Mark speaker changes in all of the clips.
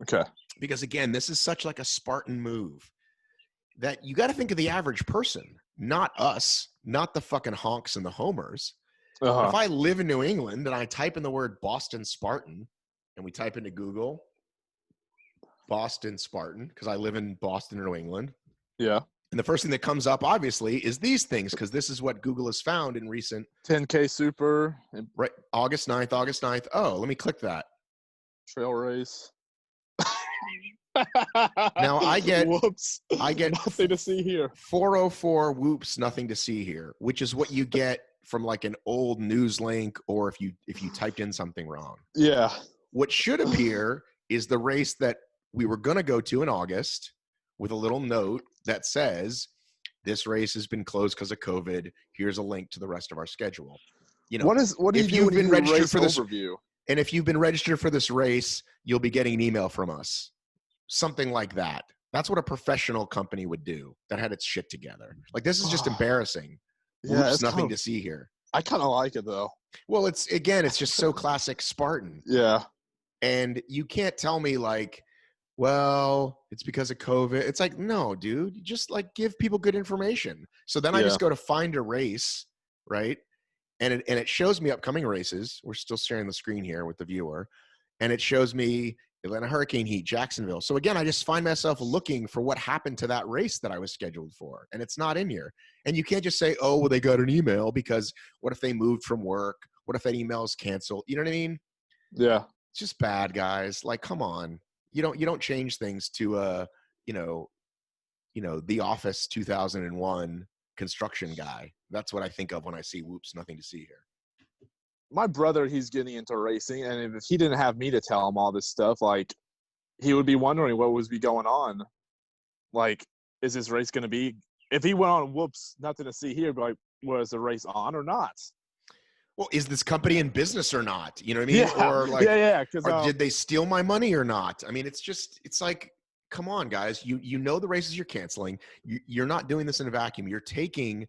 Speaker 1: Okay.
Speaker 2: Because again, this is such like a Spartan move that you got to think of the average person, not us, not the fucking honks and the homers. If I live in New England and I type in the word Boston Spartan and we type into Google Boston Spartan, because I live in Boston or New England.
Speaker 1: Yeah.
Speaker 2: And the first thing that comes up, obviously, is these things, because this is what Google has found in recent
Speaker 1: 10K Super.
Speaker 2: Right. August 9th. Oh, let me click that.
Speaker 1: Trail race.
Speaker 2: Now I get
Speaker 1: nothing to see here.
Speaker 2: 404 whoops, nothing to see here, which is what you get from like an old news link, or if you typed in something wrong.
Speaker 1: Yeah.
Speaker 2: What should appear is the race that we were going to go to in August with a little note that says this race has been closed because of COVID. Here's a link to the rest of our schedule. You know,
Speaker 1: what do you do when you do registered for this overview?
Speaker 2: And if you've been registered for this race, you'll be getting an email from us. Something like that. That's what a professional company would do that had its shit together. Like, this is just embarrassing.
Speaker 1: Yeah,
Speaker 2: it's nothing to see here.
Speaker 1: I kind of like it though.
Speaker 2: Well, it's just so classic Spartan.
Speaker 1: Yeah.
Speaker 2: And you can't tell me like, well, it's because of COVID. It's like, no, dude, you just like give people good information. So then I just go to find a race, right? And it shows me upcoming races. We're still sharing the screen here with the viewer. And it shows me Atlanta Hurricane Heat, Jacksonville. So again, I just find myself looking for what happened to that race that I was scheduled for. And it's not in here. And you can't just say, oh, well, they got an email, because what if they moved from work? What if that email is canceled? You know what I mean?
Speaker 1: Yeah.
Speaker 2: It's just bad, guys. Like, come on. You don't change things to The Office 2001 construction guy. That's what I think of when I see whoops, nothing to see here.
Speaker 1: My brother, he's getting into racing, and if he didn't have me to tell him all this stuff, like, he would be wondering what was going on. Like, is this race going to be? If he went on, whoops, nothing to see here, but like, was the race on or not?
Speaker 2: Well, is this company in business or not? You know what I mean?
Speaker 1: Yeah.
Speaker 2: Or like,
Speaker 1: Because
Speaker 2: did they steal my money or not? I mean, it's like, come on, guys. You know the races you're canceling. You're not doing this in a vacuum. You're taking.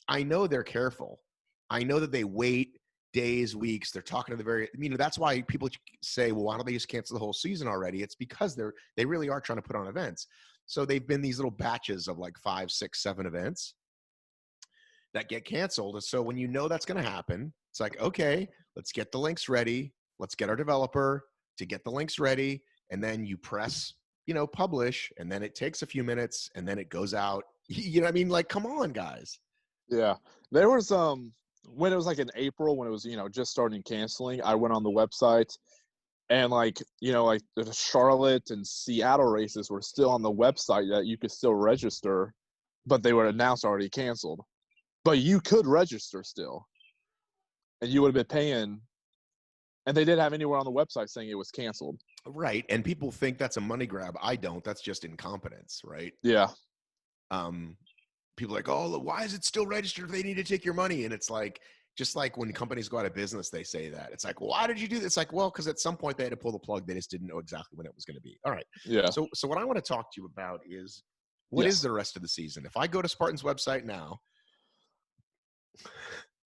Speaker 2: I know they're careful. I know that they wait days, weeks. They're talking to the very. That's why people say, well, why don't they just cancel the whole season already? It's because they really are trying to put on events. So they've been these little batches of like 5, 6, 7 events that get canceled. And so when you know that's going to happen, it's like, okay, let's get the links ready. Let's get our developer to get the links ready. And then you press, publish, and then it takes a few minutes and then it goes out. You know what I mean? Like, come on, guys.
Speaker 1: Yeah. There was, when it was like in April, when it was, just starting canceling, I went on the website and like, like the Charlotte and Seattle races were still on the website that you could still register, but they were announced already canceled. But you could register still, and you would have been paying, and they didn't have anywhere on the website saying it was canceled.
Speaker 2: Right, and people think that's a money grab. I don't. That's just incompetence, right?
Speaker 1: Yeah.
Speaker 2: People are like, oh, why is it still registered if they need to take your money? And it's like, just like when companies go out of business, they say that. It's like, why did you do this? It's like, well, because at some point they had to pull the plug. They just didn't know exactly when it was going to be. All right.
Speaker 1: Yeah.
Speaker 2: So what I want to talk to you about is what is the rest of the season? If I go to Spartan's website now,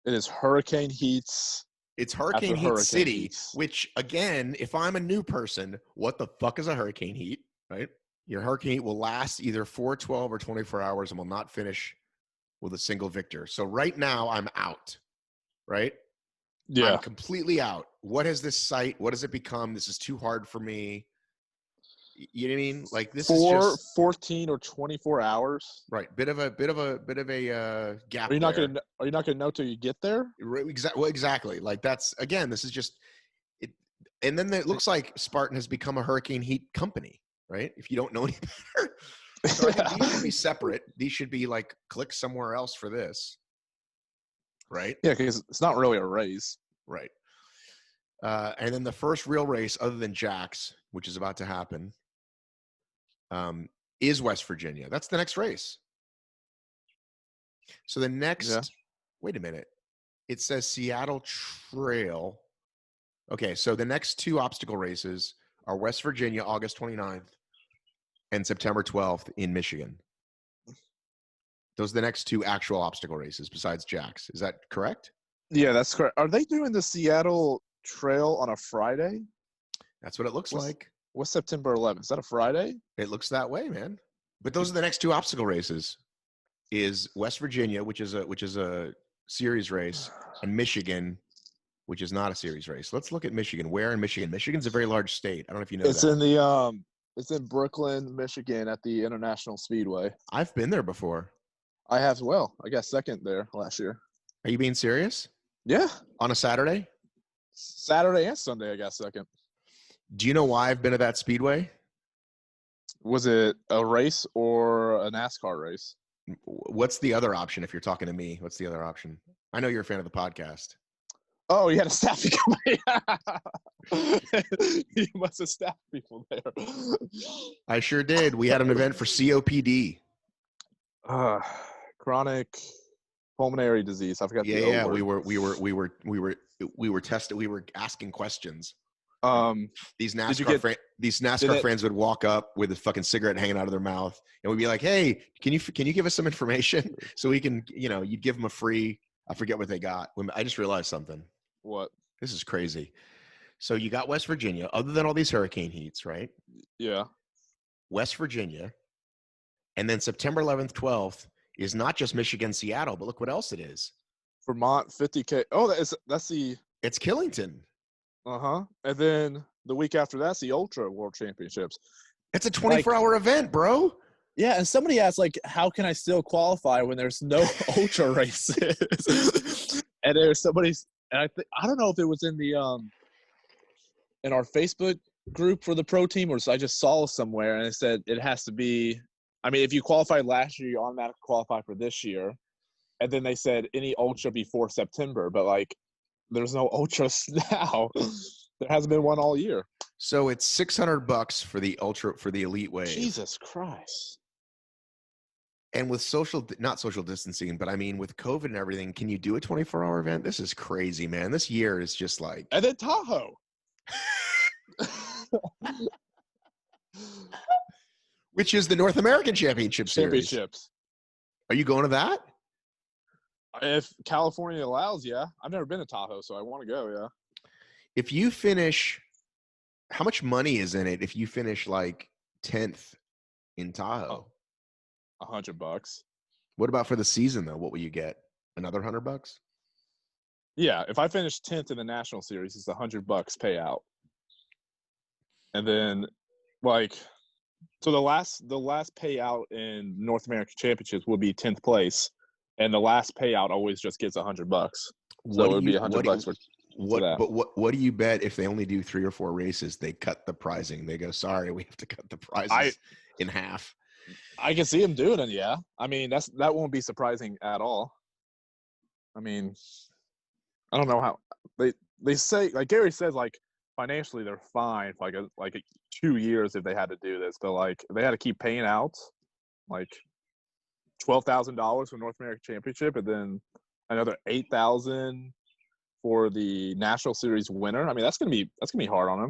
Speaker 1: it is Hurricane Heats.
Speaker 2: It's Hurricane Heat City, which, again, if I'm a new person, what the fuck is a Hurricane Heat, right? Your Hurricane Heat will last either 4, 12, or 24 hours and will not finish with a single victor. So right now, I'm out, right?
Speaker 1: Yeah.
Speaker 2: I'm completely out. What is this site? What does it become? This is too hard for me. You know what I mean? Like, this is just
Speaker 1: 14 or 24 hours.
Speaker 2: Right. Bit of a gap.
Speaker 1: Are you not gonna know till you get there?
Speaker 2: Well, exactly. Like, that's, again, this is just it. And then it looks like Spartan has become a Hurricane Heat company, right? If you don't know any better. So I think these should be separate. These should be like, click somewhere else for this. Right?
Speaker 1: Yeah, because it's not really a race.
Speaker 2: Right. And then the first real race, other than Jack's, which is about to happen, is West Virginia. That's the next race. So the next, wait a minute. It says Seattle Trail. Okay, so the next 2 obstacle races are West Virginia, August 29th, and September 12th in Michigan. Those are the next 2 actual obstacle races besides Jack's. Is that correct?
Speaker 1: Yeah, that's correct. Are they doing the Seattle Trail on a Friday?
Speaker 2: That's what it looks like.
Speaker 1: What's September 11th? Is that a Friday?
Speaker 2: It looks that way, man. But those are the next two obstacle races. Is West Virginia, which is a series race, and Michigan, which is not a series race. Let's look at Michigan. Where in Michigan? Michigan's a very large state. I don't know if you know
Speaker 1: It's
Speaker 2: that.
Speaker 1: in the it's in Brooklyn, Michigan, at the International Speedway.
Speaker 2: I've been there before.
Speaker 1: I have as well. I got second there last year.
Speaker 2: Are you being serious?
Speaker 1: Yeah,
Speaker 2: On a Saturday?
Speaker 1: Saturday and Sunday I got second.
Speaker 2: Do you know why I've been to that speedway?
Speaker 1: Was it a race or a NASCAR race?
Speaker 2: What's the other option if you're talking to me? What's the other option? I know you're a fan of the podcast.
Speaker 1: Oh, you had a staff company. You must have staffed people there.
Speaker 2: I sure did. We had an event for COPD.
Speaker 1: Chronic pulmonary disease. I forgot.
Speaker 2: Yeah. We were tested. We were asking questions. These NASCAR friends would walk up with a fucking cigarette hanging out of their mouth, and we'd be like, "Hey, can you give us some information so we can, you'd give them a free." I forget what they got. I just realized something.
Speaker 1: What?
Speaker 2: This is crazy. So you got West Virginia, other than all these hurricane heats, right?
Speaker 1: Yeah.
Speaker 2: West Virginia, and then September 11th, 12th is not just Michigan, Seattle, but look what else it is.
Speaker 1: Vermont 50K. Oh, that's the.
Speaker 2: It's Killington.
Speaker 1: And then the week after that's the Ultra World Championships.
Speaker 2: It's a 24-hour event, bro.
Speaker 1: Yeah, and somebody asked, like, how can I still qualify when there's no Ultra races? And there's somebody's, and I don't know if it was in the in our Facebook group for the pro team, or I just saw somewhere, and it said it has to be. I mean, if you qualified last year, you automatically qualify for this year. And then they said any Ultra before September, but like, there's no Ultras now. There hasn't been one all year.
Speaker 2: So it's $600 for the Ultra, for the Elite Wave.
Speaker 1: Jesus Christ.
Speaker 2: And with not social distancing, but I mean with COVID and everything, can you do a 24-hour event? This is crazy, man. This year is just like.
Speaker 1: And then Tahoe.
Speaker 2: Which is the North American Championship Series.
Speaker 1: Championships.
Speaker 2: Are you going to that?
Speaker 1: If California allows, yeah. I've never been to Tahoe, so I want to go, yeah.
Speaker 2: If you finish, how much money is in it if you finish like 10th in Tahoe?
Speaker 1: $100.
Speaker 2: What about for the season, though? What will you get? Another $100?
Speaker 1: Yeah, if I finish 10th in the National Series, it's $100 payout. And then, like, so the last payout in North American Championships will be 10th place, and the last payout always just gets $100. So it would be $100 for that.
Speaker 2: But what do you bet if they only do 3 or 4 races? They cut the prizing. They go, sorry, we have to cut the prizes in half.
Speaker 1: I can see them doing it. Yeah, I mean that won't be surprising at all. I mean, I don't know how they say, like Gary says, like financially they're fine for like 2 years if they had to do this, but like they had to keep paying out like $12,000 for North American Championship, and then another $8,000 for the National Series winner. I mean, that's gonna be hard on them.